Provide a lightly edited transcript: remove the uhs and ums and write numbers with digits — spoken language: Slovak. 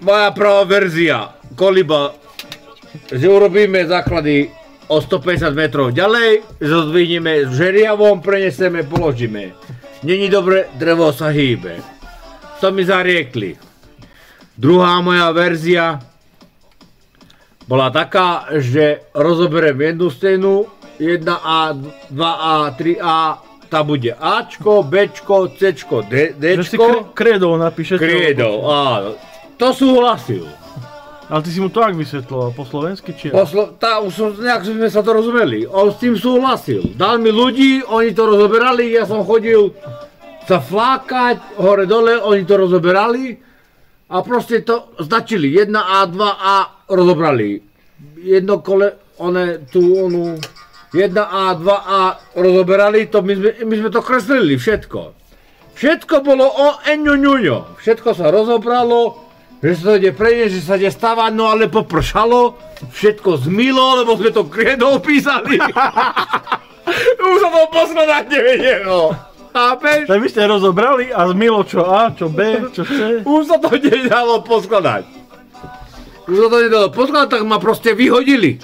moja prvá verzia, koliba, že urobíme základy o 150 metrov ďalej, zodvihneme s žeriavom, preneseme, položíme. Není dobre, drevo sa hýbe. To mi zariekli. Druhá moja verzia bola taká, že rozoberiem jednu stenu, 1A, 2A, 3A, tá bude Ačko, Bčko, Cčko, Dčko. Že si krédov napíšete. Krédov, áno. To súhlasil. Ale ty si mu to ak vysvetloval? Po slovensky či? Nejak sme sa to rozumeli. On s tým súhlasil. Dal mi ľudí, oni to rozoberali, ja som chodil sa flákať, hore dole, oni to rozoberali a proste to značili. 1A, 2A rozobrali. Jedno kole, 1A, 2A rozoberali, to my sme to kreslili, všetko. Všetko bolo o eňuňuňo. Všetko sa rozobralo, že sa to ide preniesť, že sa ide stavať, no ale popršalo, všetko zmilo, lebo sme to krédou písali. Už sa to poskladať nevedelo. Chápeš? Tak vy ste rozobrali a zmilo čo A, čo B, čo C? Už sa to nedalo poskladať. Tak ma proste vyhodili.